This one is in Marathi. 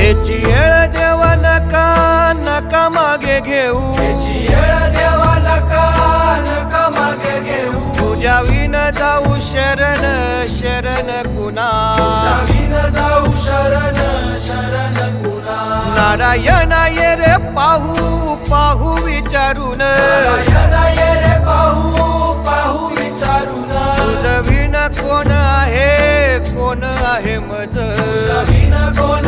याची येळ देवा नका नका मागे घेऊ, याची येळ देवा नका नका मागे घेऊ, तुझ्या विन जाऊ शरण शरण कुणा, विन जाऊ शरण शरण कुणा. नारायण ये रे पाहू पाहू विचारून, नारायण ये रे पाहू पाहू विचारून, तुझ विन कोण आहे मज, विन कोण